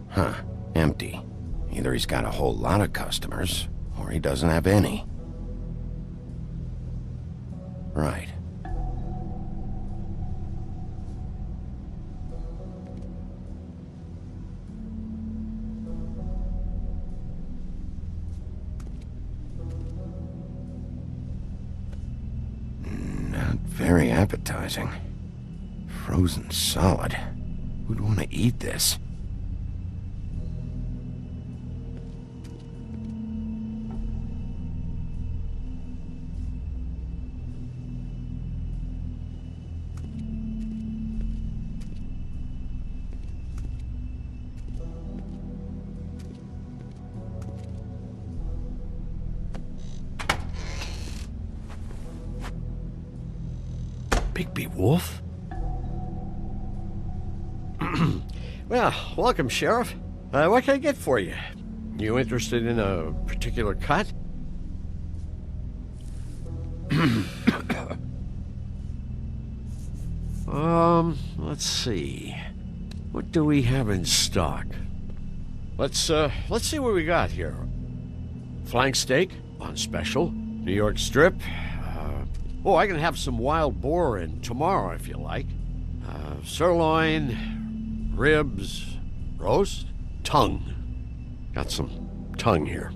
Huh. Empty. Either he's got a whole lot of customers, or he doesn't have any. Right. Not very appetizing. Frozen solid. Who'd want to eat this? Bigby Wolf? Well, welcome, Sheriff. What can I get for you? You interested in a particular cut? Let's see. What do we have in stock? Let's see what we got here. Flank steak on special. New York strip. I can have some wild boar in tomorrow if you like. Sirloin, ribs, roast, tongue. Got some tongue here.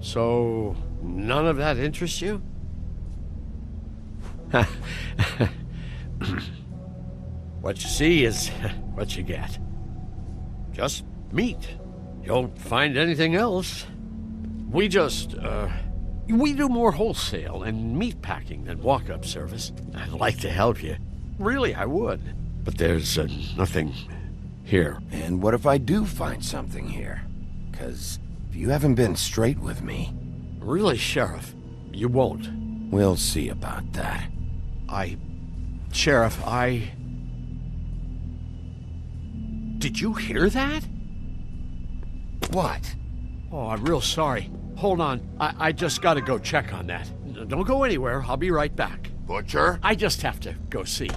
So, none of that interests you? What you see is what you get. Just meat. You won't find anything else. We do more wholesale and meat packing than walk-up service. I'd like to help you. Really, I would. But there's nothing here. And what if I do find something here? 'Cause if you haven't been straight with me... Really, Sheriff, you won't. We'll see about that. Sheriff, Did you hear that? What? Oh, I'm real sorry. Hold on. I just gotta go check on that. Don't go anywhere. I'll be right back. Butcher? I just have to go see.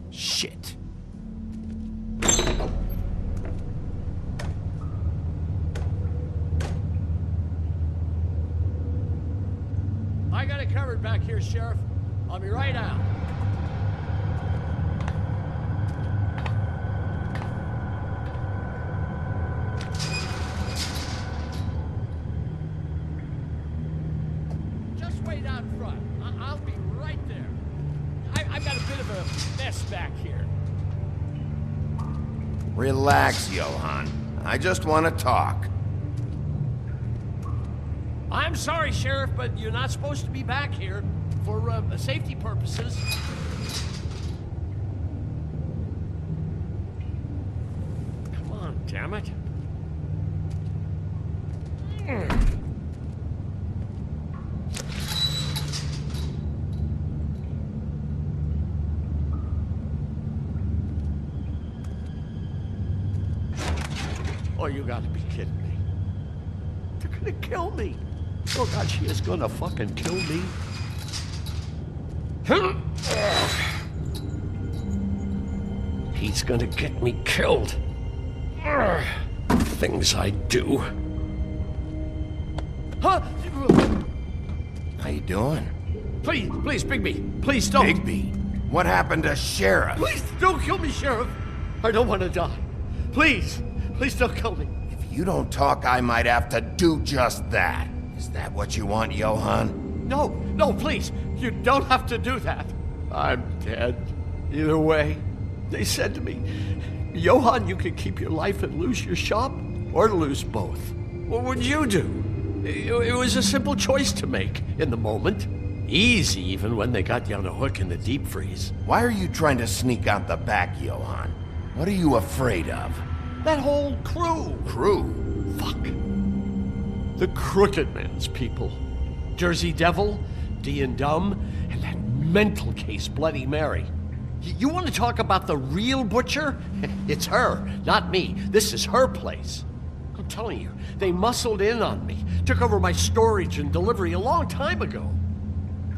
Shit. I got it covered back here, Sheriff. I'll be right out. Just wait out front. I'll be right there. I've got a bit of a mess back here. Relax, Johann. I just want to talk. I'm sorry, Sheriff, but you're not supposed to be back here for safety purposes. Come on, damn it. Oh, you gotta be kidding me. They're gonna kill me. Oh, God, she is gonna fucking kill me. He's gonna get me killed. Things I do. Huh? How you doing? Please, Bigby. Please don't. Bigby? What happened to Sheriff? Please don't kill me, Sheriff. I don't want to die. Please don't kill me. If you don't talk, I might have to do just that. Is that what you want, Johann? No, please. You don't have to do that. I'm dead. Either way. They said to me, Johann, you can keep your life and lose your shop, or lose both. What would you do? It was a simple choice to make in the moment. Easy, even when they got you on a hook in the deep freeze. Why are you trying to sneak out the back, Johann? What are you afraid of? That whole crew. Crew? Fuck. The Crooked Man's people. Jersey Devil, Dean Dumb, and that mental case Bloody Mary. You want to talk about the real butcher? It's her, not me. This is her place. I'm telling you, they muscled in on me, took over my storage and delivery a long time ago.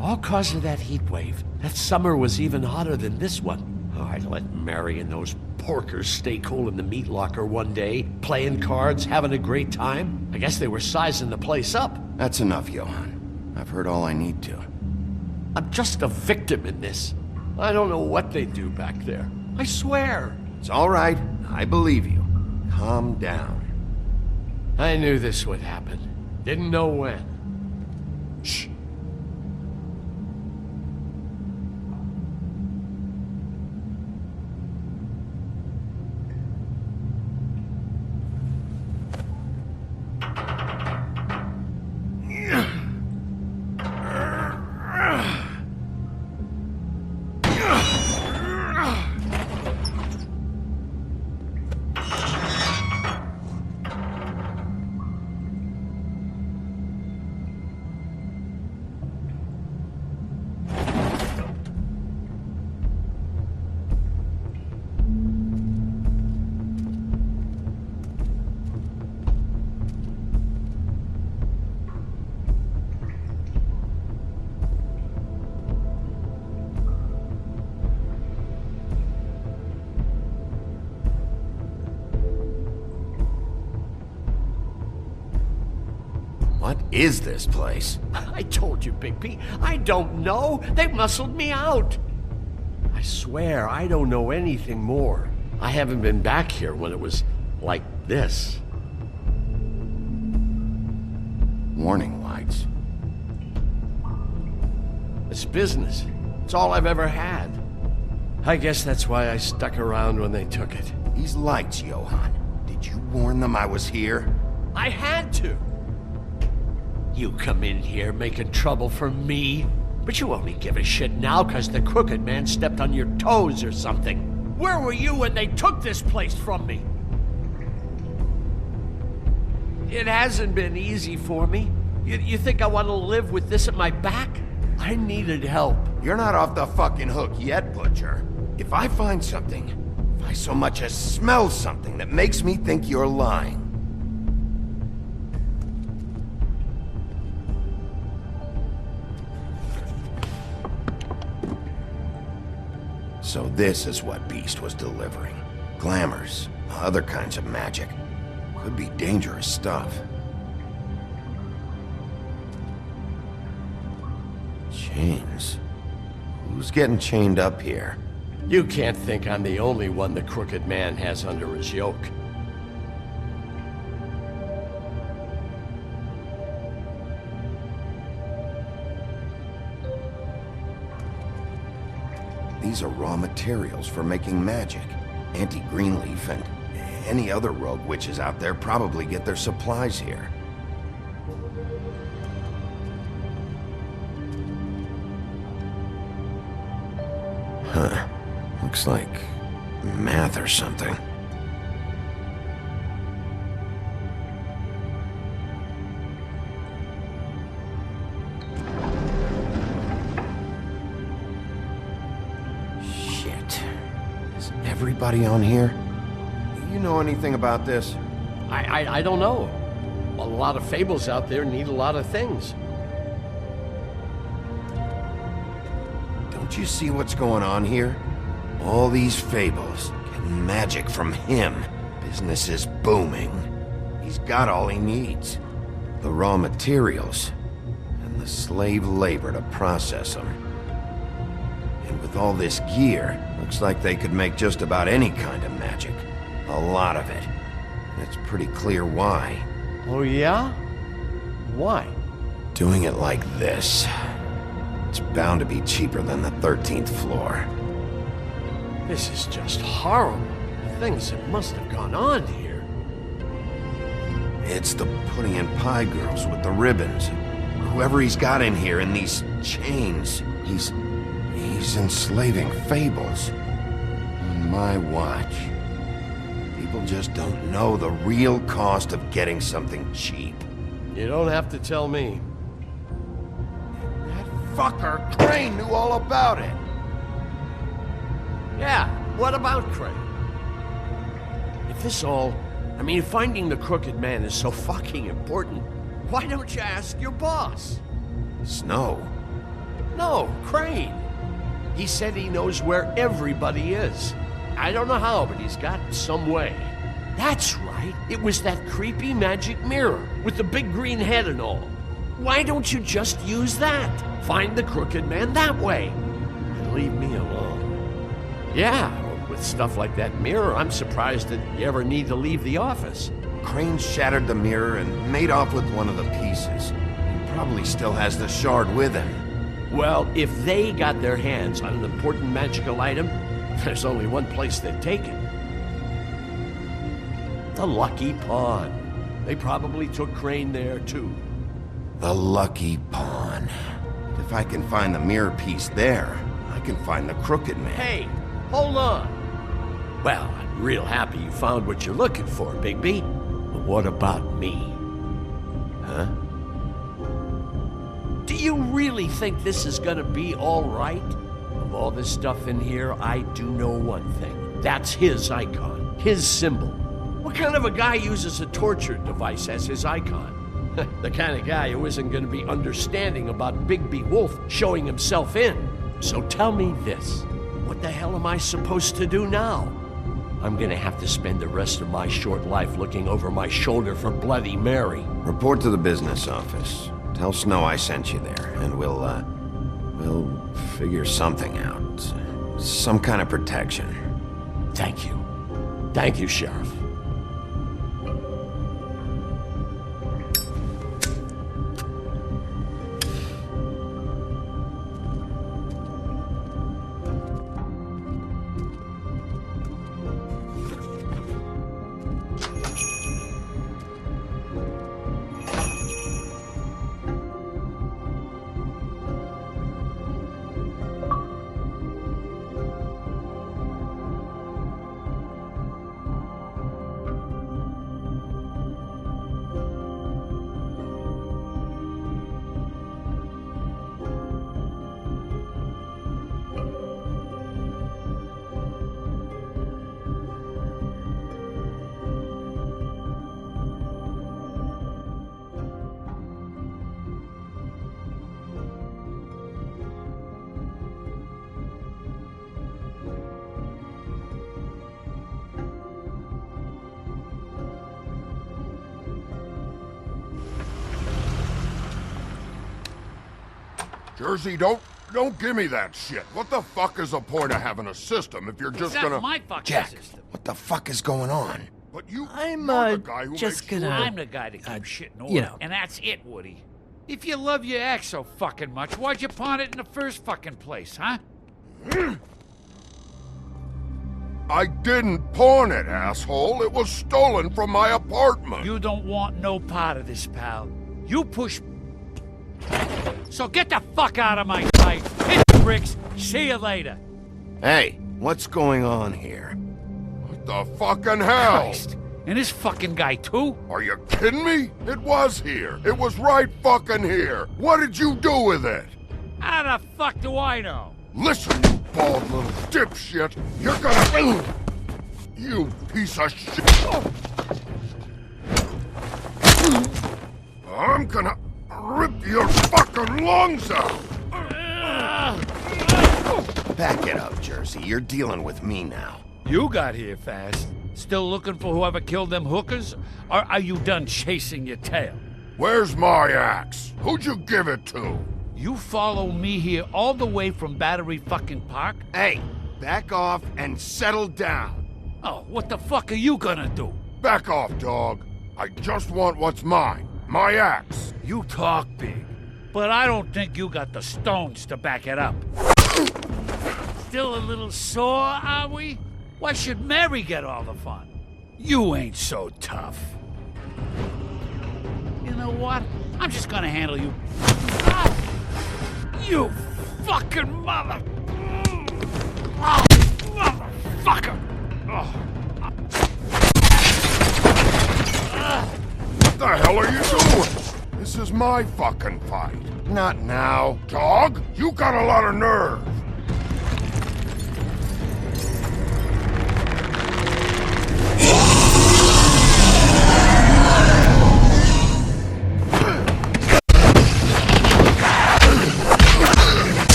All cause of that heat wave. That summer was even hotter than this one. Oh, I let Mary and those porkers stay cool in the meat locker one day, playing cards, having a great time. I guess they were sizing the place up. That's enough, Johann. I've heard all I need to. I'm just a victim in this. I don't know what they do back there. I swear. It's all right. I believe you. Calm down. I knew this would happen. Didn't know when. Shh. What is this place? I told you, Big P. I don't know. They muscled me out. I swear, I don't know anything more. I haven't been back here when it was like this. Warning lights. It's business. It's all I've ever had. I guess that's why I stuck around when they took it. These lights, Johann. Did you warn them I was here? I had to. You come in here making trouble for me, but you only give a shit now because the Crooked Man stepped on your toes or something. Where were you when they took this place from me? It hasn't been easy for me. You think I want to live with this at my back? I needed help. You're not off the fucking hook yet, Butcher. If I find something, if I so much as smell something that makes me think you're lying, so this is what Beast was delivering. Glamours, other kinds of magic. Could be dangerous stuff. Chains? Who's getting chained up here? You can't think I'm the only one the Crooked Man has under his yoke. These are raw materials for making magic. Auntie Greenleaf and any other rogue witches out there probably get their supplies here. Huh. Looks like math or something. Everybody on here? You know anything about this? I don't know. A lot of fables out there need a lot of things. Don't you see what's going on here? All these fables, getting magic from him. Business is booming. He's got all he needs. The raw materials, and the slave labor to process them. And with all this gear, looks like they could make just about any kind of magic. A lot of it. It's pretty clear why. Oh yeah? Why? Doing it like this. It's bound to be cheaper than the 13th floor. This is just horrible. The things that must have gone on here. It's the Pudding and Pie girls with the ribbons. Whoever he's got in here in these chains. He's enslaving Fables. On my watch. People just don't know the real cost of getting something cheap. You don't have to tell me. That fucker Crane knew all about it. Yeah, what about Crane? If this all... I mean, if finding the crooked man is so fucking important, why don't you ask your boss? Snow? No, Crane. He said he knows where everybody is. I don't know how, but he's got some way. That's right. It was that creepy magic mirror with the big green head and all. Why don't you just use that? Find the crooked man that way. And leave me alone. Yeah, with stuff like that mirror, I'm surprised that you ever need to leave the office. Crane shattered the mirror and made off with one of the pieces. He probably still has the shard with him. Well, if they got their hands on an important magical item, there's only one place they'd take it. The Lucky Pawn. They probably took Crane there, too. The Lucky Pawn. If I can find the mirror piece there, I can find the crooked man. Hey, hold on. Well, I'm real happy you found what you're looking for, Bigby. But what about me? Huh? Do you really think this is gonna be all right? Of all this stuff in here, I do know one thing. That's his icon, his symbol. What kind of a guy uses a torture device as his icon? The kind of guy who isn't gonna be understanding about Bigby Wolf showing himself in. So tell me this. What the hell am I supposed to do now? I'm gonna have to spend the rest of my short life looking over my shoulder for Bloody Mary. Report to the business office. Tell Snow I sent you there, and we'll figure something out. Some kind of protection. Thank you. Thank you, Sheriff. Jersey, don't give me that shit. What the fuck is the point of having a system if you're just That's gonna... my fucking Jack, system. what the fuck is going on? But you, I'm, you're the guy who just makes gonna- I'm the guy that keeps shit in order. you know. And that's it, Woody. If you love your ex so fucking much, why'd you pawn it in the first fucking place, huh? I didn't pawn it, asshole. It was stolen from my apartment. You don't want no part of this, pal. You push... So get the fuck out of my sight. Hit the bricks. See you later. Hey, what's going on here? What the fucking hell? Christ. And this fucking guy, too? Are you kidding me? It was here. It was right fucking here. What did you do with it? How the fuck do I know? Listen, you bald little dipshit. You're gonna... You piece of shit. I'm gonna rip your fucking lungs out. Back it up, Jersey. You're dealing with me now. You got here fast. Still looking for whoever killed them hookers? Or are you done chasing your tail? Where's my axe? Who'd you give it to? You follow me here all the way from Battery fucking Park? Hey, back off and settle down. Oh, what the fuck are you gonna do? Back off, dog. I just want what's mine. My axe. You talk big, but I don't think you got the stones to back it up. Still a little sore, are we? Why should Mary get all the fun? You ain't so tough. You know what? I'm just gonna handle you. Ah! You fucking mother... Oh, motherfucker! Oh. What the hell are you doing? This is my fucking fight. Not now. Dog, you got a lot of nerve.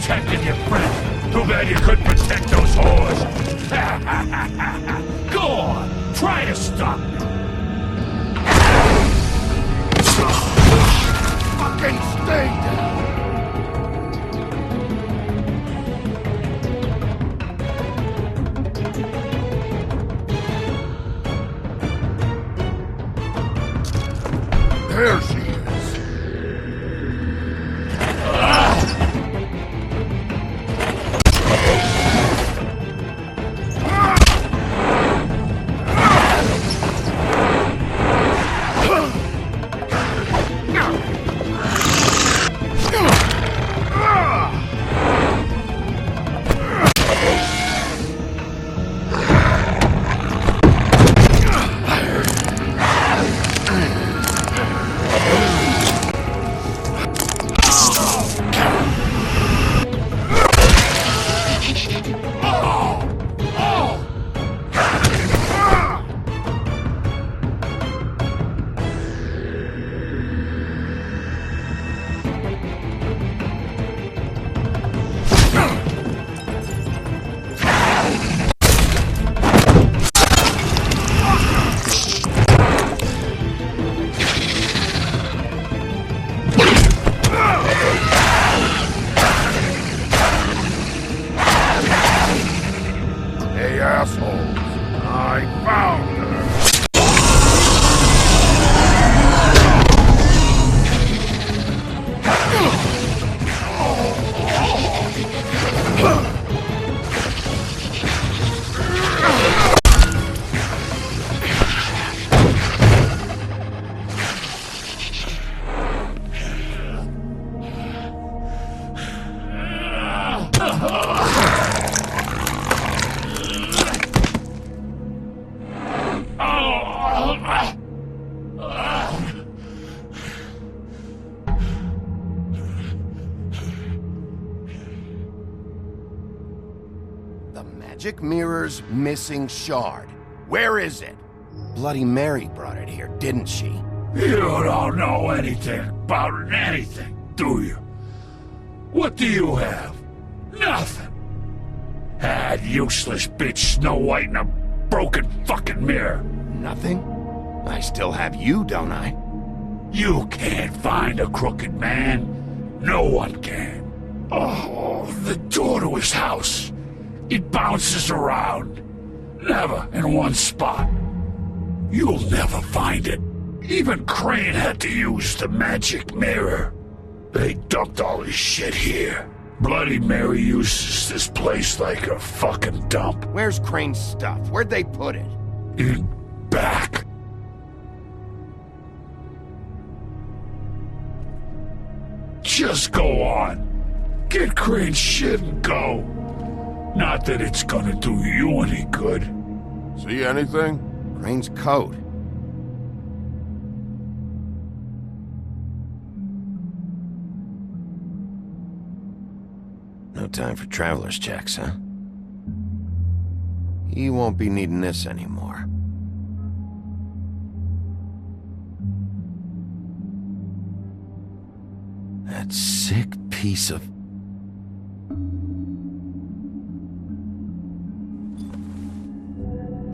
Protecting your friend. Too bad you couldn't protect those whores. Go on, try to stop me. Fucking stay down. There she is. Hey, assholes. I found her. The magic mirror's missing shard. Where is it? Bloody Mary brought it here, didn't she? You don't know anything about anything, do you? What do you have? Nothing. That useless bitch Snow White in a broken fucking mirror. Nothing? I still have you, don't I? You can't find a crooked man. No one can. Oh, the door to his house. It bounces around. Never in one spot. You'll never find it. Even Crane had to use the magic mirror. They dumped all his shit here. Bloody Mary uses this place like a fucking dump. Where's Crane's stuff? Where'd they put it? In back. Just go on. Get Crane's shit and go. Not that it's gonna do you any good. See anything? Crane's coat. No time for traveler's checks, huh? He won't be needing this anymore. That sick piece of...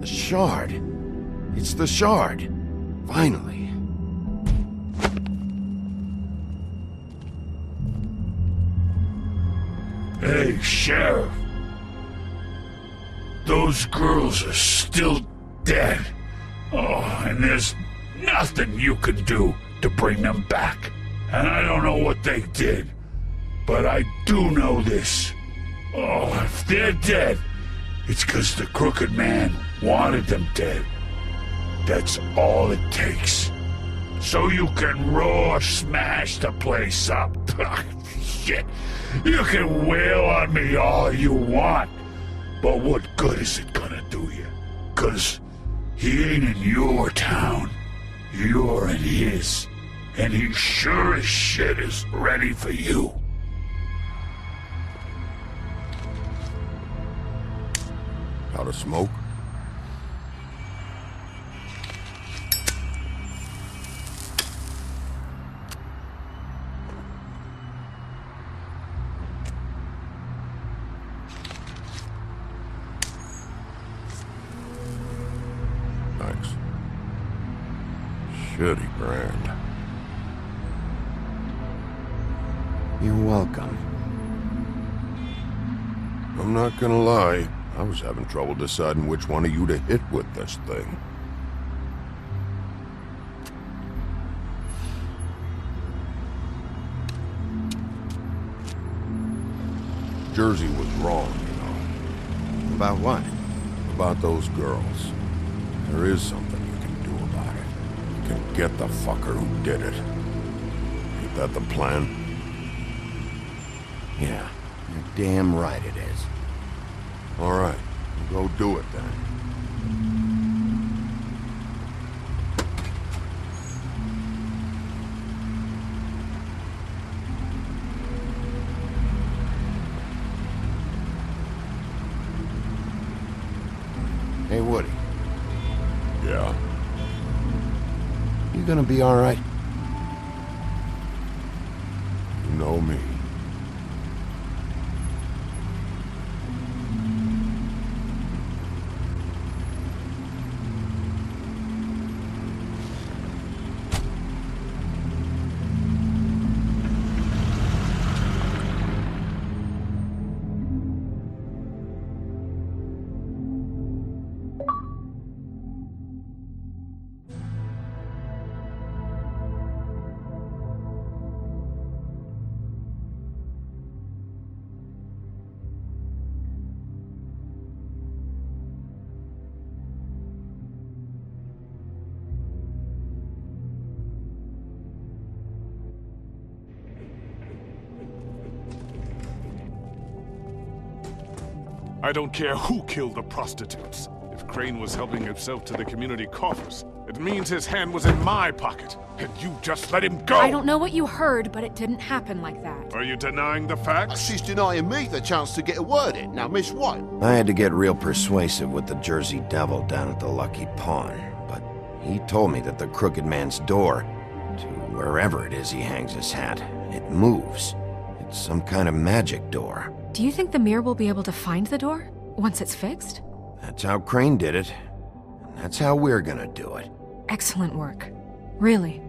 The shard. It's the shard. Finally. Hey, Sheriff. Those girls are still dead. Oh, and there's nothing you can do to bring them back. And I don't know what they did, but I do know this. Oh, if they're dead, It's 'cause the Crooked Man wanted them dead. That's all it takes. So you can raw smash the place up. Shit. You can wail on me all you want. But what good is it gonna do you? 'Cause he ain't in your town. You're in his. And he sure as shit is ready for you. Out of smoke? Thanks. Shitty brand. You're welcome. I'm not gonna lie. I was having trouble deciding which one of you to hit with this thing. Jersey was wrong, you know. About what? About those girls. There is something you can do about it. You can get the fucker who did it. Ain't that the plan? Yeah, you're damn right it is. All right, go do it then. Hey, Woody, Yeah. you gonna be all right? You know me. I don't care who killed the prostitutes. If Crane was helping himself to the community coffers, it means his hand was in my pocket, and you just let him go! I don't know what you heard, but it didn't happen like that. Are you denying the facts? She's denying me the chance to get a word in. Now, Miss White. I had to get real persuasive with the Jersey Devil down at the Lucky Pawn, but he told me that the Crooked Man's door, to wherever it is he hangs his hat, it moves. It's some kind of magic door. Do you think the mirror will be able to find the door once it's fixed? That's how Crane did it, and that's how we're gonna do it. Excellent work. Really.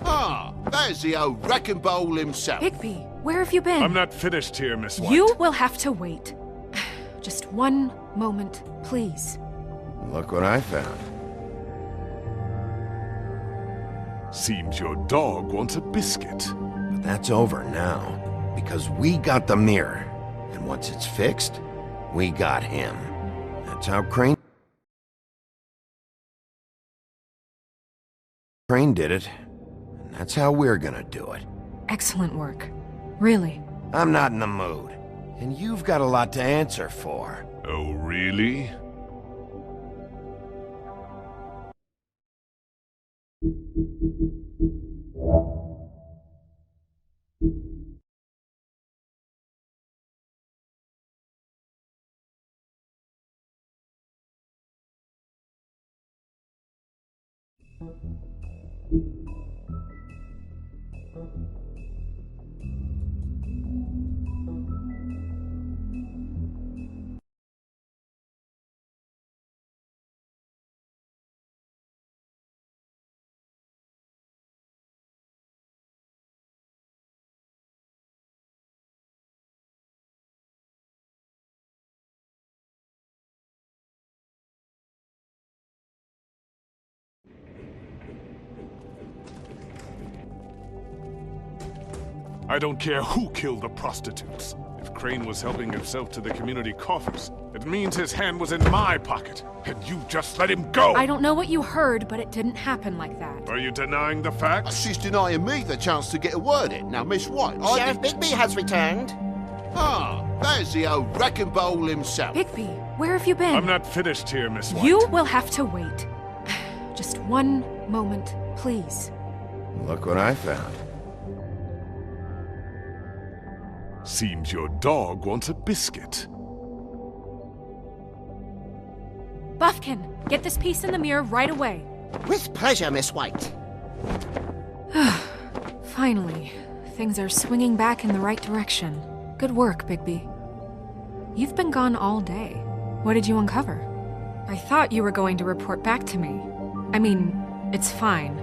Ah, there's the old wrecking bowl himself. Higby, where have you been? I'm not finished here, Miss White. You will have to wait. Just one moment, please. Look what I found. Seems your dog wants a biscuit. But that's over now, because we got the mirror. And once it's fixed, we got him. That's how Crane did it. And that's how we're gonna do it. Excellent work. Really. I'm not in the mood. And you've got a lot to answer for. Oh, really? I don't care who killed the prostitutes. If Crane was helping himself to the community coffers, It means his hand was in my pocket, and you just let him go! I don't know what you heard, but it didn't happen like that. Are you denying the facts? She's denying me the chance to get a word in. Now, Miss White, Sheriff Bigby has returned. Ah, there's the old wrecking bowl himself. Bigby, where have you been? I'm not finished here, Miss White. You will have to wait. Just one moment, please. Look what I found. Seems your dog wants a biscuit. Buffkin, get this piece in the mirror right away. With pleasure, Miss White. Finally, things are swinging back in the right direction. Good work, Bigby. You've been gone all day. What did you uncover? I thought you were going to report back to me. I mean, it's fine.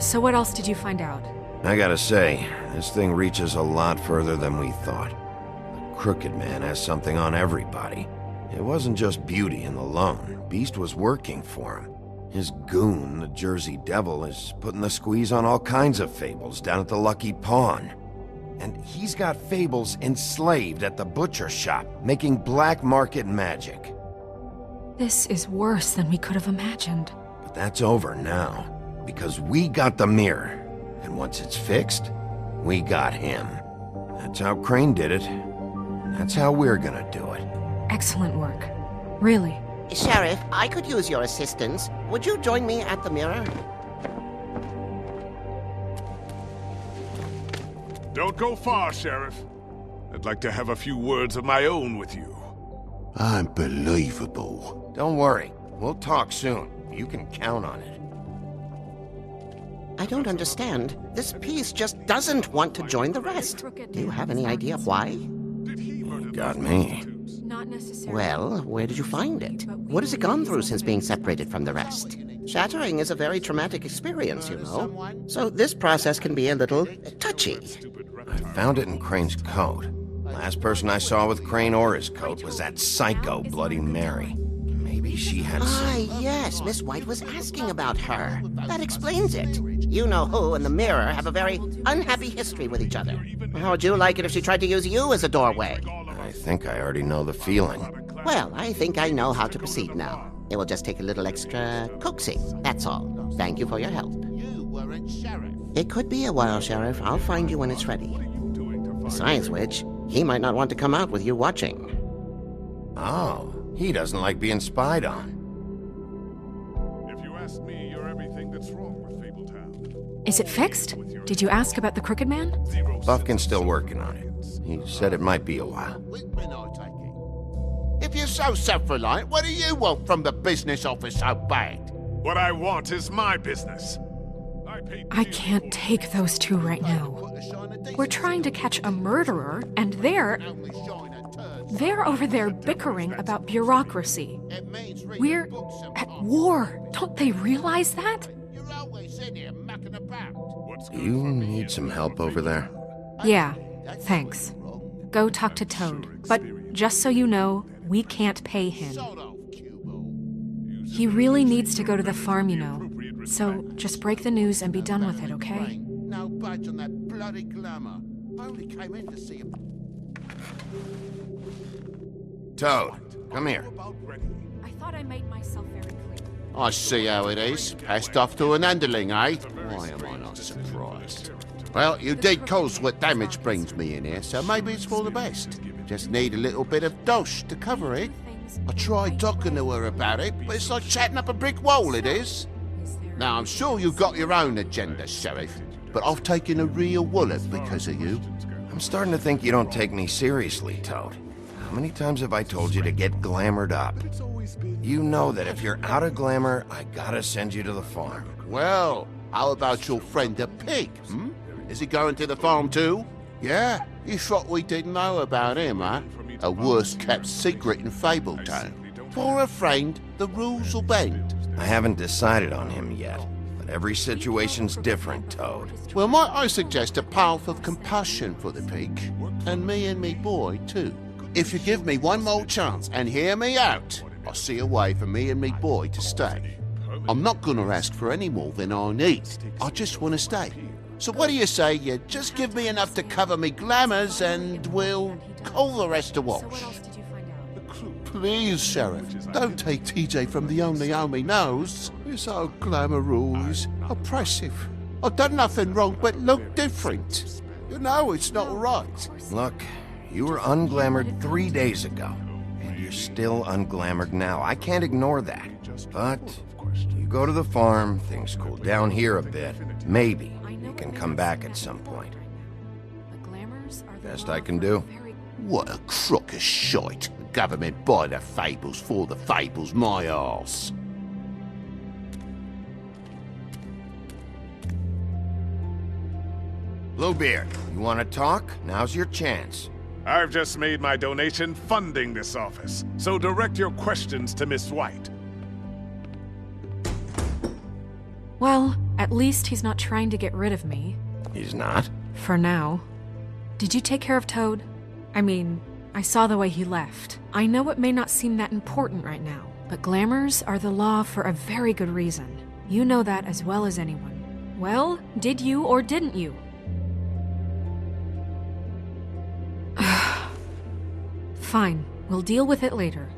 So what else did you find out? I gotta say, this thing reaches a lot further than we thought. The Crooked Man has something on everybody. It wasn't just Beauty and the Lone. Beast was working for him. His goon, the Jersey Devil, is putting the squeeze on all kinds of Fables down at the Lucky Pawn. And he's got Fables enslaved at the butcher shop, making black market magic. This is worse than we could have imagined. But that's over now, because we got the mirror. And once it's fixed, we got him. That's how Crane did it. That's how we're gonna do it. Excellent work. Really. Sheriff, I could use your assistance. Would you join me at the mirror? Don't go far, Sheriff. I'd like to have a few words of my own with you. Unbelievable. Don't worry. We'll talk soon. You can count on it. I don't understand. This piece just doesn't want to join the rest. Do you have any idea why? You got me. Not necessarily. Well, where did you find it? What has it gone through since being separated from the rest? Shattering is a very traumatic experience, you know. So this process can be a little touchy. I found it in Crane's coat. Last person I saw with Crane or his coat was that psycho Bloody Mary. Maybe she had some... Yes, Miss White was asking about her. That explains it. You know who and the mirror have a very unhappy history with each other. How would you like it if she tried to use you as a doorway? I think I already know the feeling. Well, I think I know how to proceed now. It will just take a little extra coaxing, that's all. Thank you for your help. You weren't sheriff. It could be a while, Sheriff. I'll find you when it's ready. Besides which, he might not want to come out with you watching. Oh, he doesn't like being spied on. If you ask me, you're everything that's wrong with Fabletown. Is it fixed? Did you ask about the Crooked Man? Buffkin's still working on it. He said it might be a while. Whitman, I take it. If you're so self-reliant, what do you want from the business office so bad? What I want is my business. I can't take those two right now. We're trying to catch a murderer, and they're over there bickering about bureaucracy. We're at war. Don't they realize that? Do you need some help over there? Yeah, thanks. Go talk to Toad. But just so you know, we can't pay him. He really needs to go to the farm, you know. So just break the news and be done with it, okay? No budge on that bloody glamour. I only came in to see him. Toad, come here. I thought I made myself very clear. I see how it is. Passed off to an underling, eh? Why am I not surprised? Well, you did cause what damage brings me in here, so maybe it's for the best. Just need a little bit of dosh to cover it. I tried talking to her about it, but it's like chatting up a brick wall, it is. Now, I'm sure you've got your own agenda, Sheriff, but I've taken a real wallet because of you. I'm starting to think you don't take me seriously, Toad. How many times have I told you to get glamored up? You know that if you're out of glamour, I gotta send you to the farm. Well, how about your friend the pig, hmm? Is he going to the farm too? Yeah? You thought we didn't know about him, huh? A worst-kept secret in Fabletown. For a friend, the rules will bend. I haven't decided on him yet, but every situation's different, Toad. Well, might I suggest a path of compassion for the pig? And me boy, too. If you give me one more chance and hear me out, I'll see a way for me and me boy to stay. I'm not gonna ask for any more than I need. I just want to stay. So what do you say you just give me enough to cover me glamours and we'll call the rest a wash? So what else did you find out? please, Sheriff, don't take TJ from the only home he knows. You're so glamorous, oppressive. I've done nothing wrong but look different. You know it's not right. Look, you were unglamored 3 days ago, and you're still unglamored now. I can't ignore that. But you go to the farm, things cool down here a bit. Maybe you can come back at some point. Best I can do. What a crock of shite. The government buy the fables for the fables, my arse. Bluebeard, you want to talk? Now's your chance. I've just made my donation funding this office, so direct your questions to Miss White. Well, at least he's not trying to get rid of me. He's not? For now. Did you take care of Toad? I mean, I saw the way he left. I know it may not seem that important right now, but glamours are the law for a very good reason. You know that as well as anyone. Well, did you or didn't you? Fine, we'll deal with it later.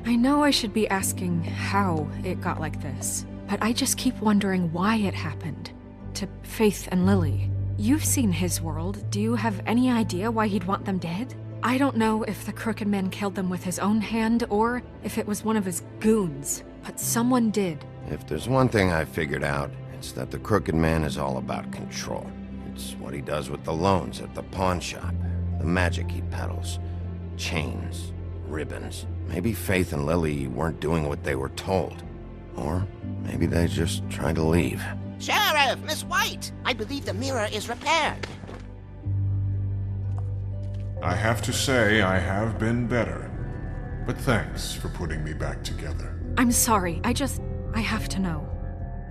I know I should be asking how it got like this, but I just keep wondering why it happened. To Faith and Lily. You've seen his world. Do you have any idea why he'd want them dead? I don't know if the Crooked Man killed them with his own hand or if it was one of his goons, but someone did. If there's one thing I figured out, it's that the Crooked Man is all about control. It's what he does with the loans at the pawn shop, the magic he peddles, chains, ribbons. Maybe Faith and Lily weren't doing what they were told. Or maybe they just tried to leave. Sheriff, Miss White! I believe the mirror is repaired. I have to say I have been better. But thanks for putting me back together. I'm sorry, I have to know.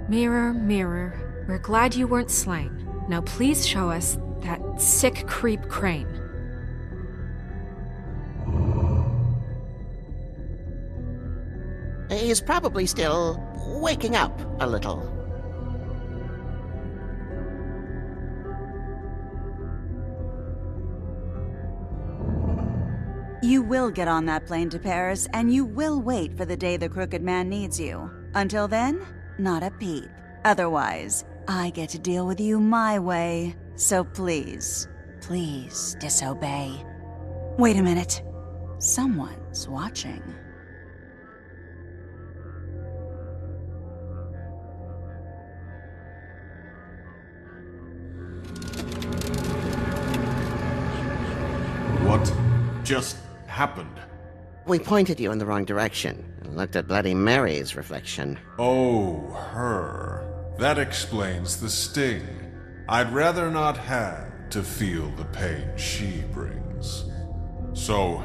Mirror, mirror, we're glad you weren't slain. Now please show us that sick creep Crane. He's probably still waking up a little. You will get on that plane to Paris, and you will wait for the day the Crooked Man needs you. Until then, not a peep. Otherwise, I get to deal with you my way. So please, please disobey. Wait a minute. Someone's watching. What just happened? We pointed you in the wrong direction and looked at Bloody Mary's reflection. Oh, her. That explains the sting. I'd rather not have to feel the pain she brings. So,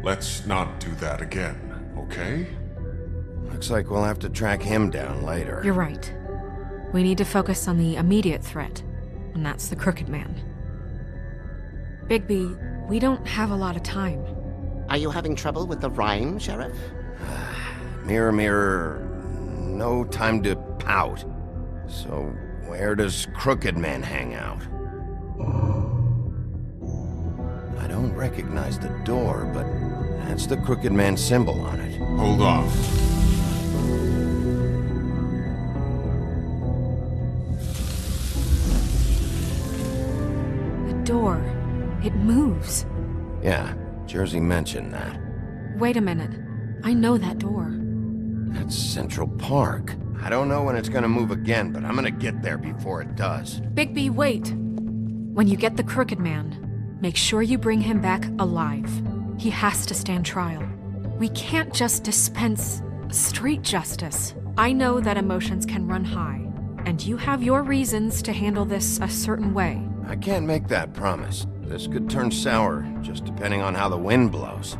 let's not do that again, okay? Looks like we'll have to track him down later. You're right. We need to focus on the immediate threat, and that's the Crooked Man. Bigby, we don't have a lot of time. Are you having trouble with the rhyme, Sheriff? Mirror, mirror, no time to pout. So, where does Crooked Man hang out? I don't recognize the door, but that's the Crooked Man symbol on it. Hold on. The door. It moves. Yeah, Jersey mentioned that. Wait a minute. I know that door. That's Central Park. I don't know when it's gonna move again, but I'm gonna get there before it does. Bigby, wait! When you get the Crooked Man, make sure you bring him back alive. He has to stand trial. We can't just dispense street justice. I know that emotions can run high, and you have your reasons to handle this a certain way. I can't make that promise. This could turn sour, just depending on how the wind blows.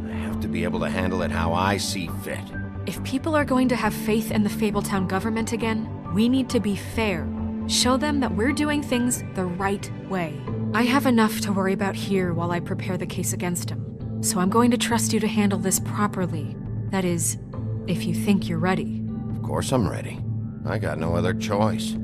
I have to be able to handle it how I see fit. If people are going to have faith in the Fabletown government again, we need to be fair. Show them that we're doing things the right way. I have enough to worry about here while I prepare the case against him. So I'm going to trust you to handle this properly. That is, if you think you're ready. Of course I'm ready. I got no other choice.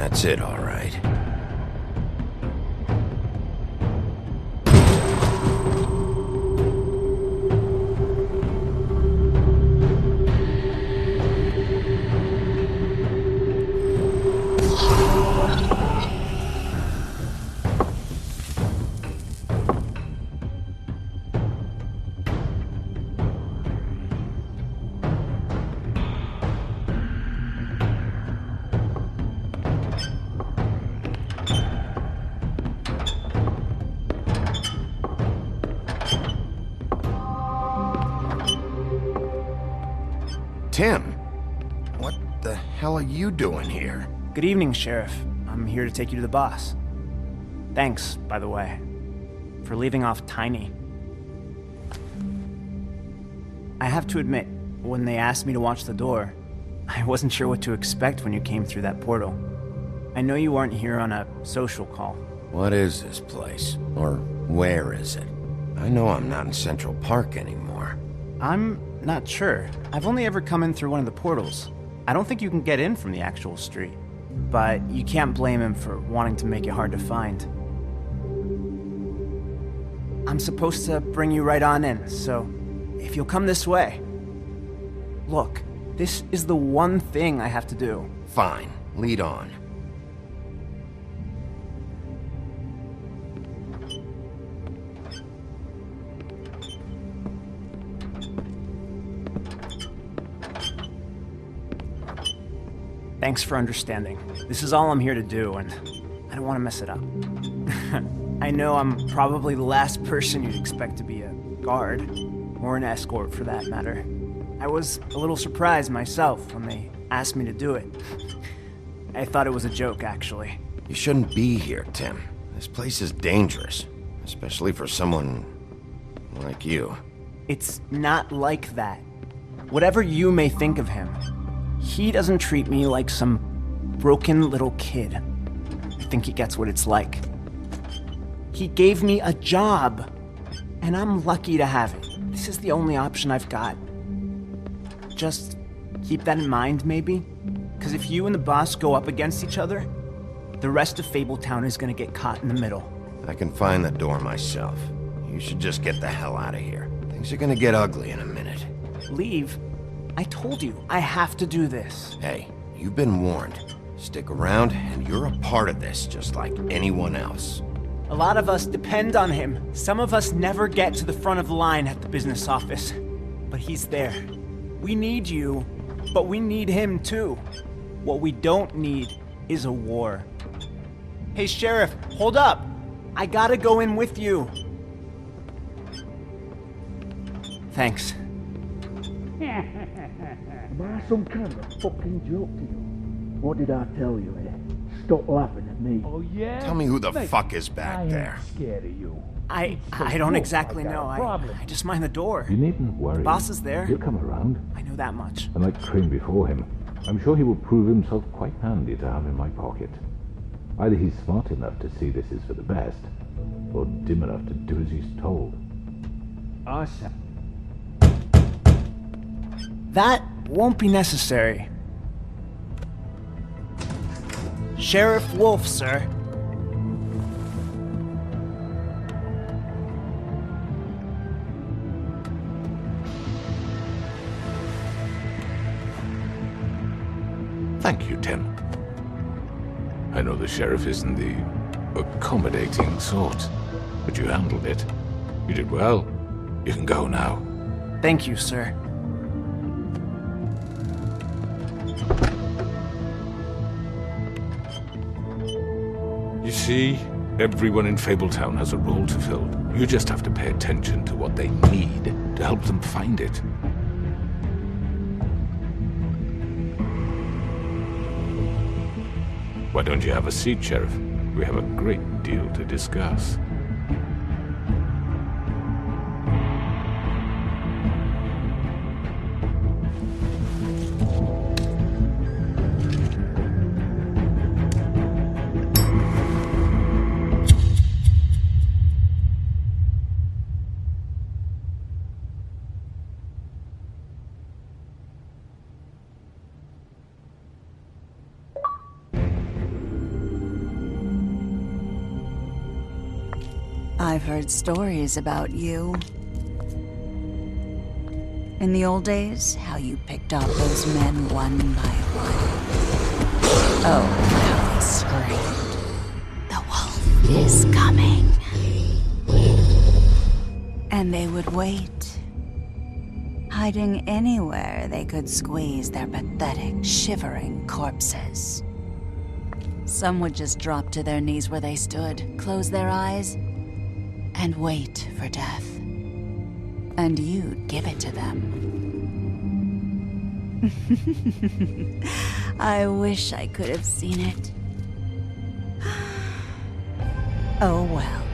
That's it, all right. Tim, what the hell are you doing here? Good evening, Sheriff. I'm here to take you to the boss. Thanks, by the way, for leaving off Tiny. I have to admit, when they asked me to watch the door, I wasn't sure what to expect when you came through that portal. I know you aren't here on a social call. What is this place? Or where is it? I know I'm not in Central Park anymore. I'm not sure. I've only ever come in through one of the portals. I don't think you can get in from the actual street. But you can't blame him for wanting to make it hard to find. I'm supposed to bring you right on in, so if you'll come this way. Look, this is the one thing I have to do. Fine, lead on. Thanks for understanding. This is all I'm here to do, and I don't want to mess it up. I know I'm probably the last person you'd expect to be a guard, or an escort for that matter. I was a little surprised myself when they asked me to do it. I thought it was a joke, actually. You shouldn't be here, Tim. This place is dangerous, especially for someone like you. It's not like that. Whatever you may think of him, he doesn't treat me like some broken little kid. I think he gets what it's like. He gave me a job, and I'm lucky to have it. This is the only option I've got. Just keep that in mind, maybe? Because if you and the boss go up against each other, the rest of Fabletown is gonna get caught in the middle. I can find the door myself. You should just get the hell out of here. Things are gonna get ugly in a minute. Leave? I told you, I have to do this. Hey, you've been warned. Stick around, and you're a part of this, just like anyone else. A lot of us depend on him. Some of us never get to the front of the line at the business office. But he's there. We need you, but we need him too. What we don't need is a war. Hey, Sheriff, hold up! I gotta go in with you. Thanks. Am I some kind of fucking joke to you? What did I tell you, eh? Stop laughing at me. Oh, yeah? Tell me who the fuck is back there. I'm scared of you. I don't exactly know. I just mind the door. You needn't worry. The boss is there. He'll come around. I know that much. And like Crane before him, I'm sure he will prove himself quite handy to have in my pocket. Either he's smart enough to see this is for the best, or dim enough to do as he's told. Awesome. That won't be necessary. Sheriff Wolf, sir. Thank you, Tim. I know the sheriff isn't the accommodating sort, but you handled it. You did well. You can go now. Thank you, sir. You see, everyone in Fabletown has a role to fill. You just have to pay attention to what they need to help them find it. Why don't you have a seat, Sheriff? We have a great deal to discuss. I've heard stories about you. In the old days, how you picked off those men one by one. Oh, how they screamed. The wolf is coming. And they would wait, hiding anywhere they could squeeze their pathetic, shivering corpses. Some would just drop to their knees where they stood, close their eyes, and wait for death. And you'd give it to them. I wish I could have seen it. Oh well.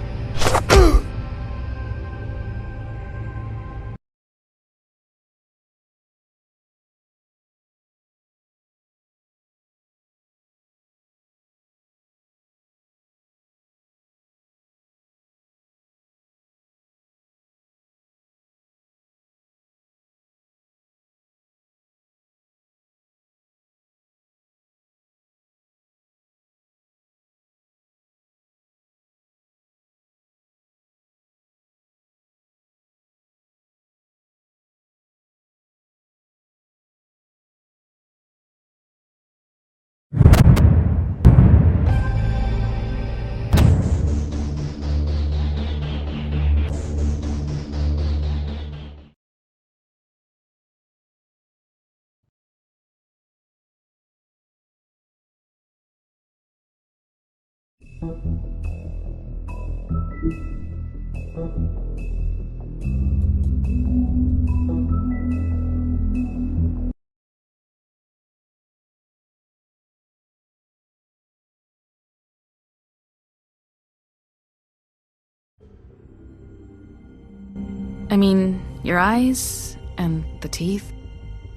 I mean, your eyes and the teeth.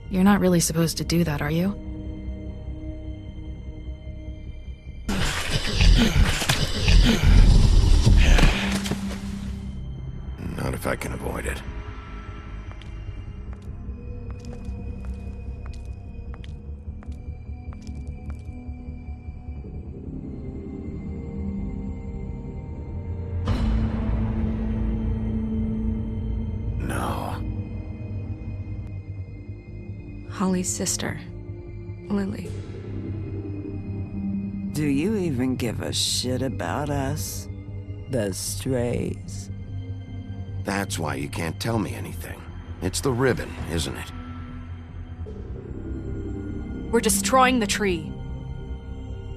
You're not really supposed to do that, are you? Not if I can avoid it. Holly's sister, Lily. Do you even give a shit about us? The strays? That's why you can't tell me anything. It's the ribbon, isn't it? We're destroying the tree.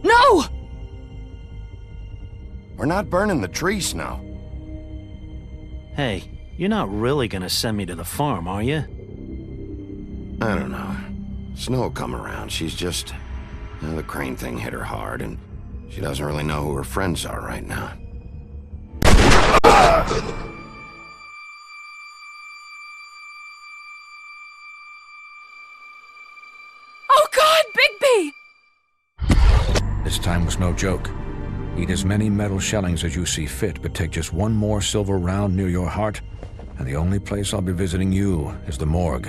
No! We're not burning the tree, Snow. Hey, you're not really gonna send me to the farm, are you? I don't know. Snow will come around. She's just... the Crane thing hit her hard, and she doesn't really know who her friends are right now. Oh God, Bigby! This time was no joke. Eat as many metal shellings as you see fit, but take just one more silver round near your heart, and the only place I'll be visiting you is the morgue.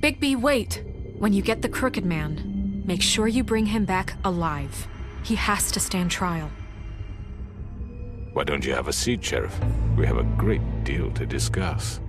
Bigby, wait! When you get the Crooked Man, make sure you bring him back alive. He has to stand trial. Why don't you have a seat, Sheriff? We have a great deal to discuss.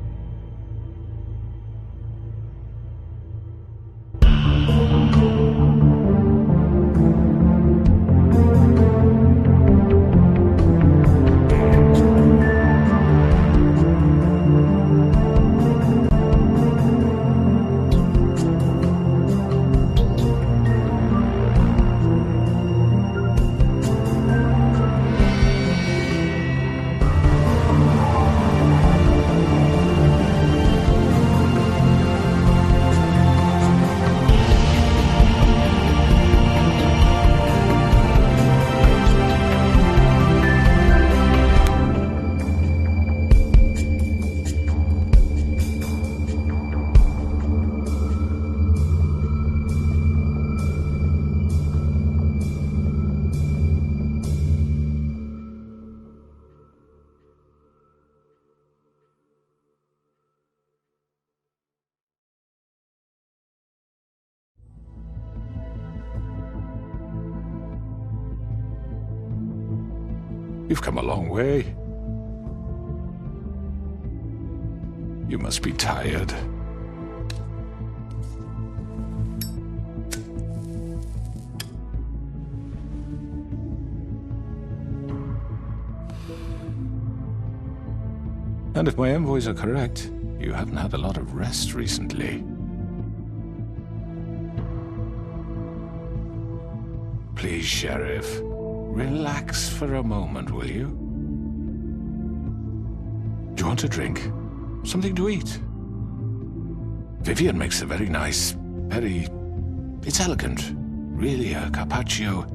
You've come a long way. You must be tired. And if my envoys are correct, you haven't had a lot of rest recently. Please, Sheriff, relax for a moment, will you? Do you want a drink? Something to eat? Vivian makes a very nice, it's elegant. Really a carpaccio.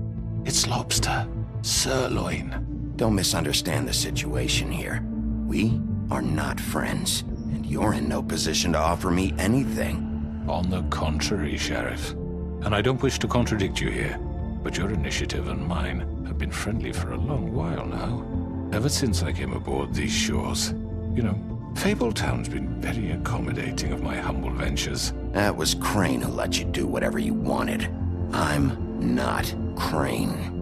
It's lobster, sirloin. Don't misunderstand the situation here. We are not friends, and you're in no position to offer me anything. On the contrary, Sheriff. And I don't wish to contradict you here, but your initiative and mine have been friendly for a long while now. Ever since I came aboard these shores. You know, Fabletown's been very accommodating of my humble ventures. That was Crane who let you do whatever you wanted. I'm not Crane.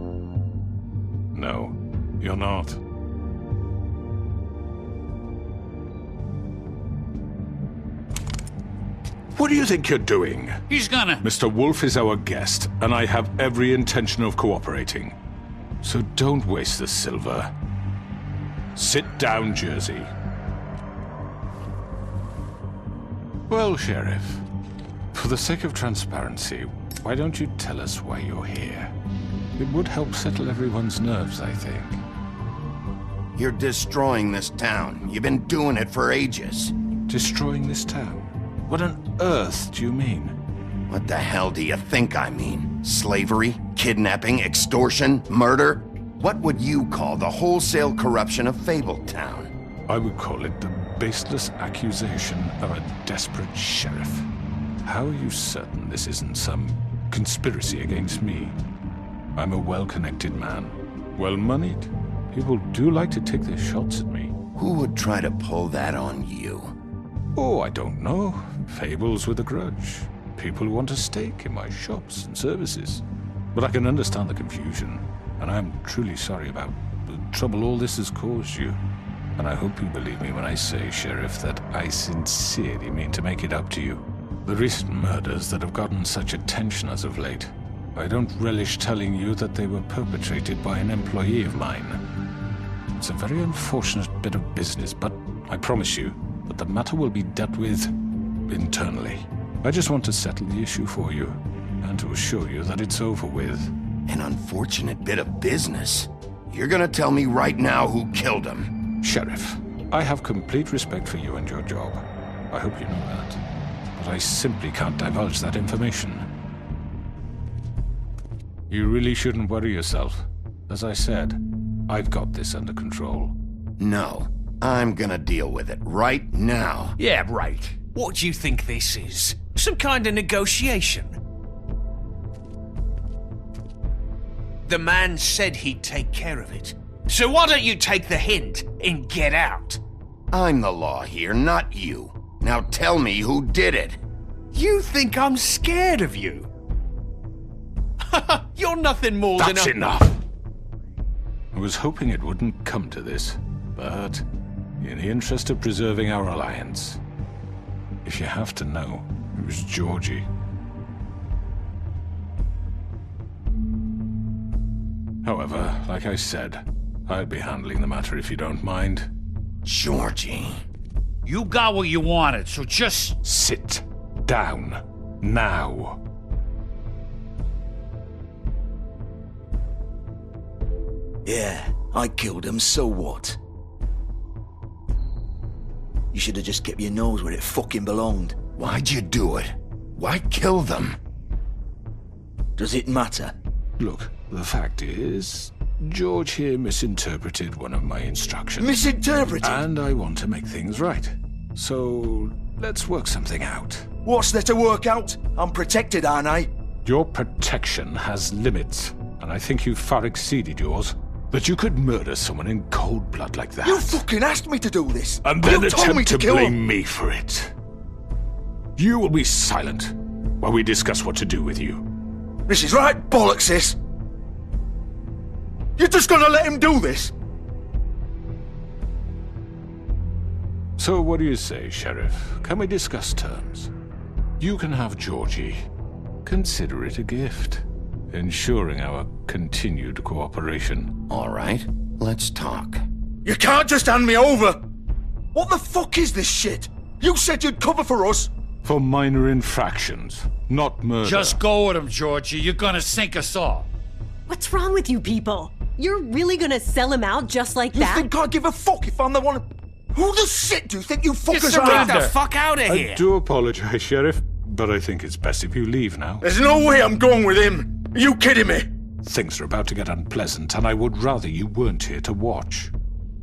No, you're not. What do you think you're doing? He's gonna... Mr. Wolf is our guest, and I have every intention of cooperating. So don't waste the silver. Sit down, Jersey. Well, Sheriff, for the sake of transparency, why don't you tell us why you're here? It would help settle everyone's nerves, I think. You're destroying this town. You've been doing it for ages. Destroying this town? What on earth do you mean? What the hell do you think I mean? Slavery? Kidnapping? Extortion? Murder? What would you call the wholesale corruption of Fabletown? I would call it the baseless accusation of a desperate sheriff. How are you certain this isn't some conspiracy against me? I'm a well-connected man, well-moneyed. People do like to take their shots at me. Who would try to pull that on you? Oh, I don't know. Fables with a grudge. People who want a stake in my shops and services. But I can understand the confusion, and I'm truly sorry about the trouble all this has caused you. And I hope you believe me when I say, Sheriff, that I sincerely mean to make it up to you. The recent murders that have gotten such attention as of late, I don't relish telling you that they were perpetrated by an employee of mine. It's a very unfortunate bit of business, but I promise you that the matter will be dealt with internally. I just want to settle the issue for you, and to assure you that it's over with. An unfortunate bit of business? You're gonna tell me right now who killed him? Sheriff, I have complete respect for you and your job. I hope you know that. But I simply can't divulge that information. You really shouldn't worry yourself. As I said, I've got this under control. No. I'm gonna deal with it right now. Yeah, right. What do you think this is? Some kind of negotiation? The man said he'd take care of it. So why don't you take the hint and get out? I'm the law here, not you. Now tell me who did it. You think I'm scared of you? You're nothing more That's than a... enough! I was hoping it wouldn't come to this, but in the interest of preserving our alliance, if you have to know, it was Georgie. However, like I said, I'll be handling the matter if you don't mind. Georgie. You got what you wanted, so just... Sit down. Now. Yeah, I killed him, so what? You should have just kept your nose where it fucking belonged. Why'd you do it? Why kill them? Does it matter? Look, the fact is, George here misinterpreted one of my instructions. Misinterpreted? And I want to make things right. So, let's work something out. What's there to work out? I'm protected, aren't I? Your protection has limits, and I think you've far exceeded yours. That you could murder someone in cold blood like that. You fucking asked me to do this! And then you told me attempt to kill blame him. me for it. You will be silent while we discuss what to do with you. This is right bollocks, this! You're just gonna let him do this? So what do you say, Sheriff? Can we discuss terms? You can have Georgie. Consider it a gift, ensuring our continued cooperation. All right, let's talk. You can't just hand me over! What the fuck is this shit? You said you'd cover for us! For minor infractions, not murder. Just go with him, Georgie. You're gonna sink us all. What's wrong with you people? You're really gonna sell him out just like that? You think I give a fuck if I'm the one? Who the shit do you think you fuckers are? Get the fuck out of here! I do apologize, Sheriff, but I think it's best if you leave now. There's no way I'm going with him. Are you kidding me? Things are about to get unpleasant, and I would rather you weren't here to watch.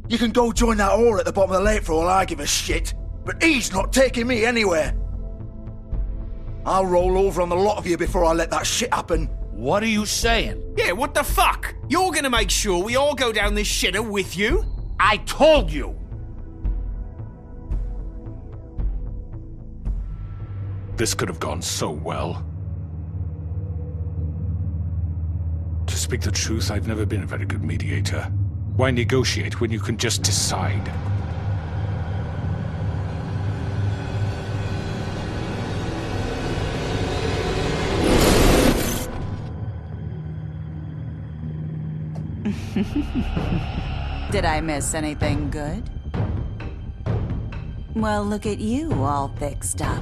You can go join that whore at the bottom of the lake for all I give a shit, but he's not taking me anywhere. I'll roll over on the lot of you before I let that shit happen. What are you saying? Yeah, what the fuck? You're gonna make sure we all go down this shitter with you? I told you! This could have gone so well. To speak the truth, I've never been a very good mediator. Why negotiate when you can just decide? Did I miss anything good? Well, look at you all fixed up.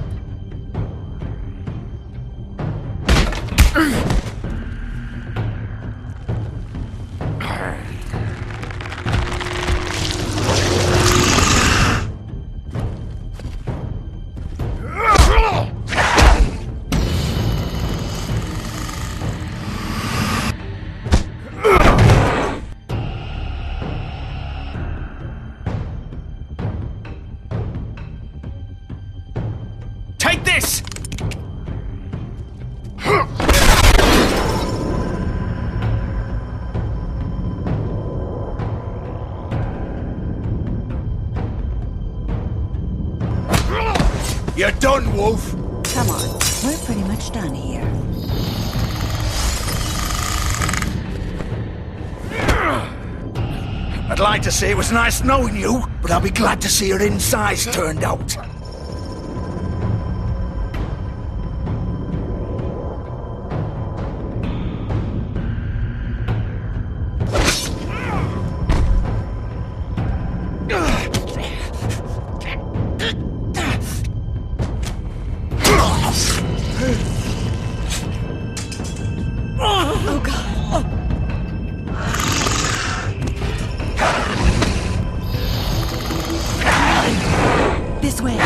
Take this! You're done, Wolf! Come on, we're pretty much done here. I'd like to say it was nice knowing you, but I'll be glad to see your insides turned out. Oh, God. This way.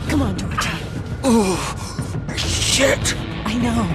Come on, Georgie. Oh, shit! I know.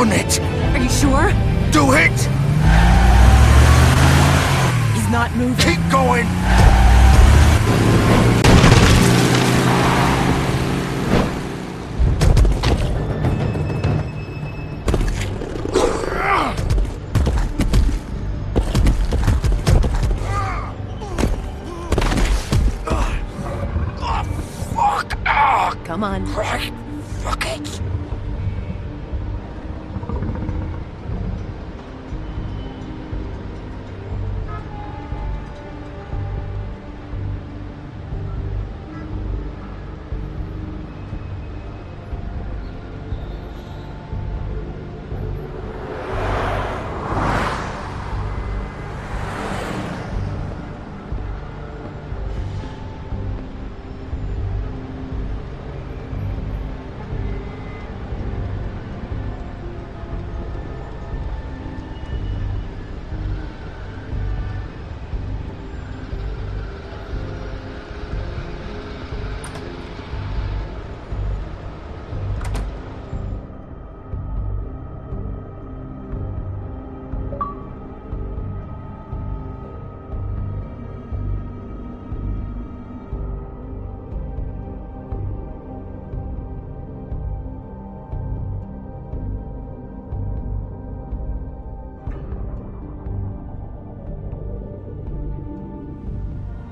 done it. Are you sure? Do it! He's not moving. Keep going! Come on. Fuck it.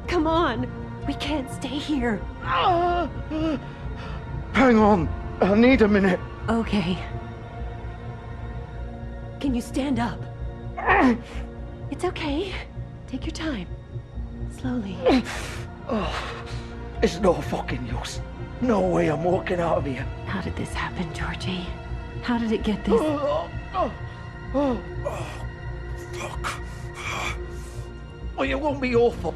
Come on. We can't stay here. Hang on. I need a minute. Okay. Can you stand up? It's okay. Take your time. Slowly. It's no fucking use. No way I'm walking out of here. How did this happen, Georgie? How did it get this? Fuck. Well, it won't be awful.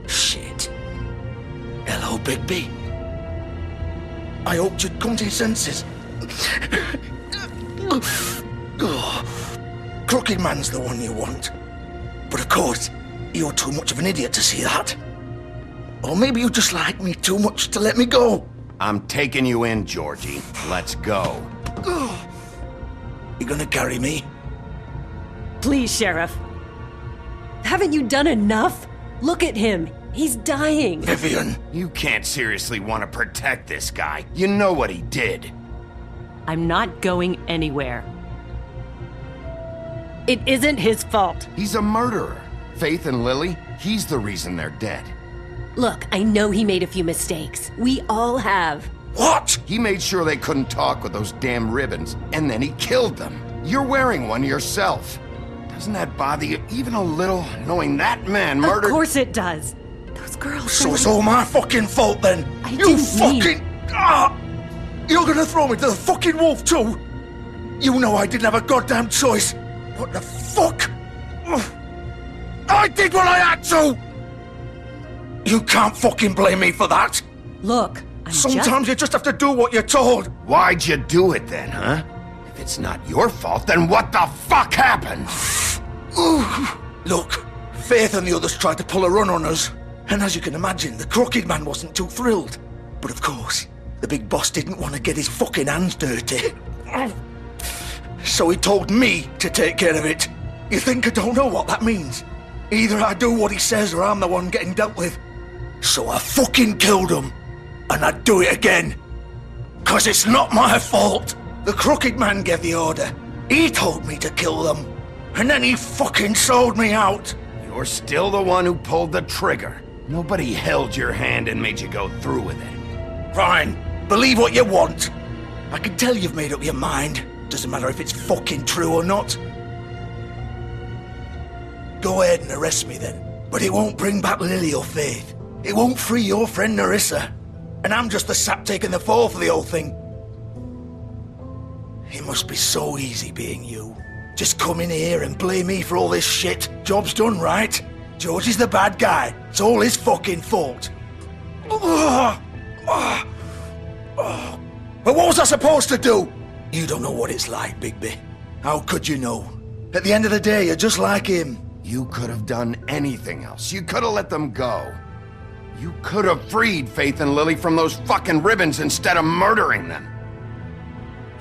Shit. Hello, Bigby. I hoped you'd come to your senses. Crooked Man's the one you want. But of course, you're too much of an idiot to see that. Or maybe you just like me too much to let me go. I'm taking you in, Georgie. Let's go. You gonna carry me? Please, Sheriff. Haven't you done enough? Look at him. He's dying. Vivian. You can't seriously want to protect this guy. You know what he did. I'm not going anywhere. It isn't his fault. He's a murderer. Faith and Lily, he's the reason they're dead. Look, I know he made a few mistakes. We all have. What? He made sure they couldn't talk with those damn ribbons, and then he killed them. You're wearing one yourself. Doesn't that bother you even a little, knowing that man murdered— Of course it does. Those girls— So it's all my fucking fault then? You fucking— You're gonna throw me to the fucking wolf too? You know I didn't have a goddamn choice. What the fuck? I did what I had to! You can't fucking blame me for that. Look, Sometimes you just have to do what you're told. Why'd you do it then, huh? If it's not your fault, then what the fuck happened? Look, Faith and the others tried to pull a run on us. And as you can imagine, the Crooked Man wasn't too thrilled. But of course, the big boss didn't want to get his fucking hands dirty. So he told me to take care of it. You think I don't know what that means? Either I do what he says or I'm the one getting dealt with. So I fucking killed him. And I'd do it again. 'Cause it's not my fault. The Crooked Man gave the order. He told me to kill them. And then he fucking sold me out. You're still the one who pulled the trigger. Nobody held your hand and made you go through with it. Fine. Believe what you want. I can tell you've made up your mind. Doesn't matter if it's fucking true or not. Go ahead and arrest me then. But it won't bring back Lily or Faith. It won't free your friend Nerissa. And I'm just the sap taking the fall for the whole thing. It must be so easy being you. Just come in here and blame me for all this shit. Job's done, right? George is the bad guy. It's all his fucking fault. But what was I supposed to do? You don't know what it's like, Bigby. How could you know? At the end of the day, you're just like him. You could have done anything else. You could have let them go. You could have freed Faith and Lily from those fucking ribbons instead of murdering them.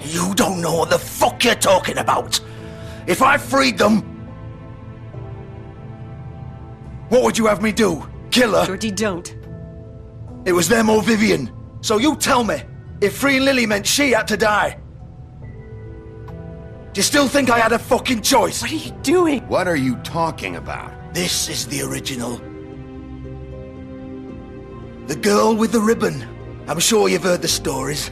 You don't know what the fuck you're talking about. If I freed them, what would you have me do? Kill her? Georgie, don't. It was them or Vivian. So you tell me, if freeing Lily meant she had to die, do you still think I had a fucking choice? What are you doing? What are you talking about? This is the original. The girl with the ribbon. I'm sure you've heard the stories.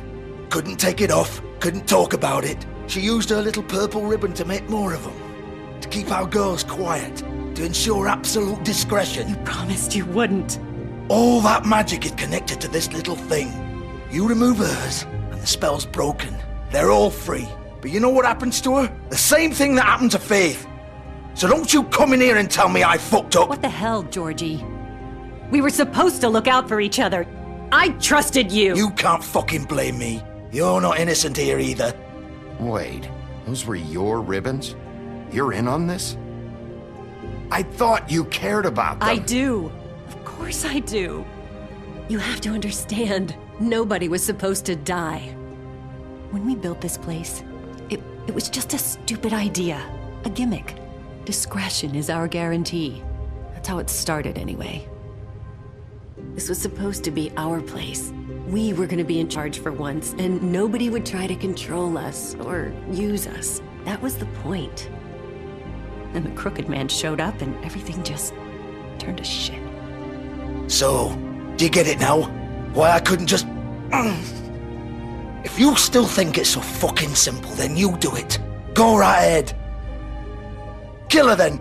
Couldn't take it off, couldn't talk about it. She used her little purple ribbon to make more of them. To keep our girls quiet. To ensure absolute discretion. You promised you wouldn't. All that magic is connected to this little thing. You remove hers, and the spell's broken. They're all free. But you know what happens to her? The same thing that happened to Faith. So don't you come in here and tell me I fucked up. What the hell, Georgie? We were supposed to look out for each other. I trusted you. You can't fucking blame me. You're not innocent here either. Wait, those were your ribbons? You're in on this? I thought you cared about them. I do. Of course I do. You have to understand, nobody was supposed to die. When we built this place, it was just a stupid idea. A gimmick. Discretion is our guarantee. That's how it started anyway. This was supposed to be our place. We were gonna be in charge for once, and nobody would try to control us or use us. That was the point. And the Crooked Man showed up and everything just turned to shit. So, do you get it now? Why I couldn't just... If you still think it's so fucking simple, then you do it. Go right ahead. Kill her then.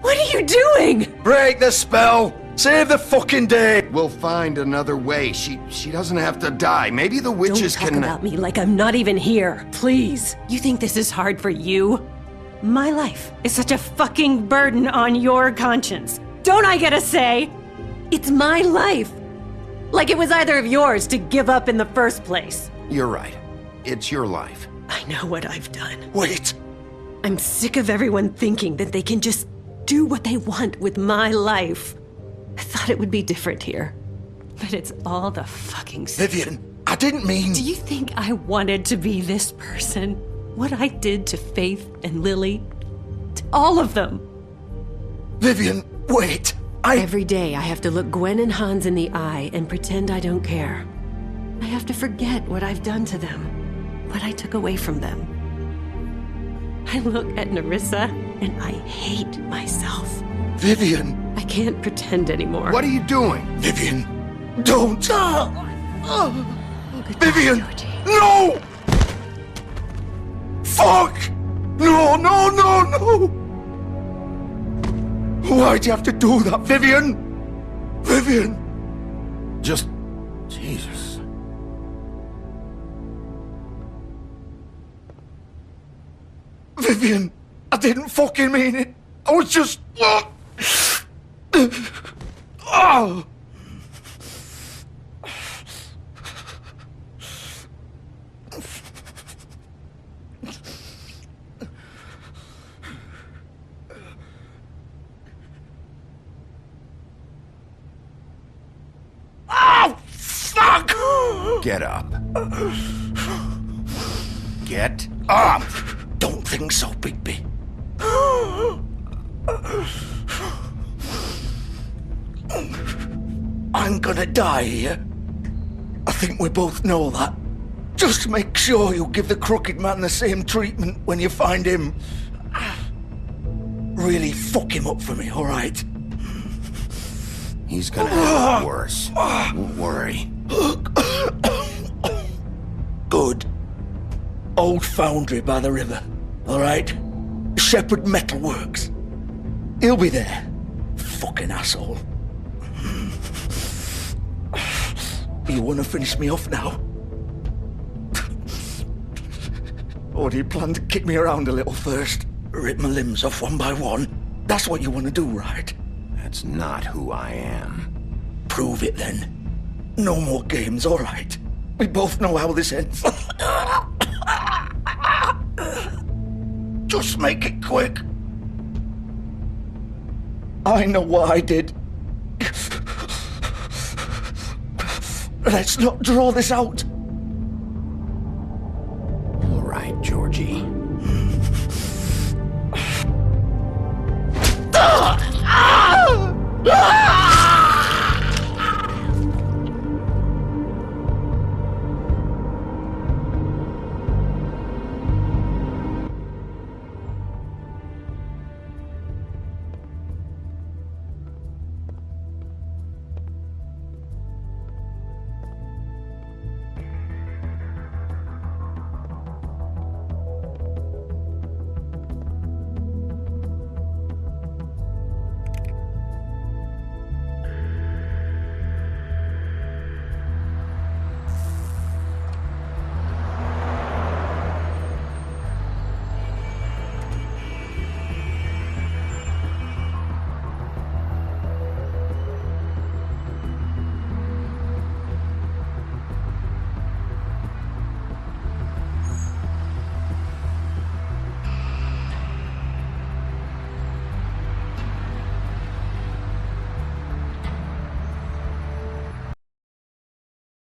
What are you doing? Break the spell. Save the fucking day. We'll find another way. She doesn't have to die. Maybe the witches Don't talk about me like I'm not even here. Please. You think this is hard for you? My life is such a fucking burden on your conscience. Don't I get a say? It's my life. Like it was either of yours to give up in the first place. You're right. It's your life. I know what I've done. Wait. I'm sick of everyone thinking that they can just do what they want with my life. I thought it would be different here. But it's all the fucking same. Vivian, I didn't mean... Do you think I wanted to be this person? What I did to Faith and Lily? To all of them? Vivian, wait. Every day I have to look Gwen and Hans in the eye and pretend I don't care. I have to forget what I've done to them. What I took away from them. I look at Nerissa and I hate myself. Vivian! I can't pretend anymore. What are you doing? Vivian, don't! Vivian! No! Fuck! No, no, no, no! Why'd you have to do that, Vivian? Vivian! Just... Jesus. Vivian, I didn't fucking mean it. I was just... Oh! Oh, fuck! Get up. Get up! Don't think so, Bigby. I'm gonna die here. I think we both know that. Just make sure you give the Crooked Man the same treatment when you find him. Really fuck him up for me, alright? He's gonna have it worse. Don't worry. Good. Old foundry by the river, alright? Shepherd Metalworks. He'll be there. Fucking asshole. You wanna finish me off now? Or do you plan to kick me around a little first? Rip my limbs off one by one? That's what you wanna do, right? That's not who I am. Prove it then. No more games, alright? We both know how this ends. Just make it quick. I know what I did. Let's not draw this out. All right, Georgie.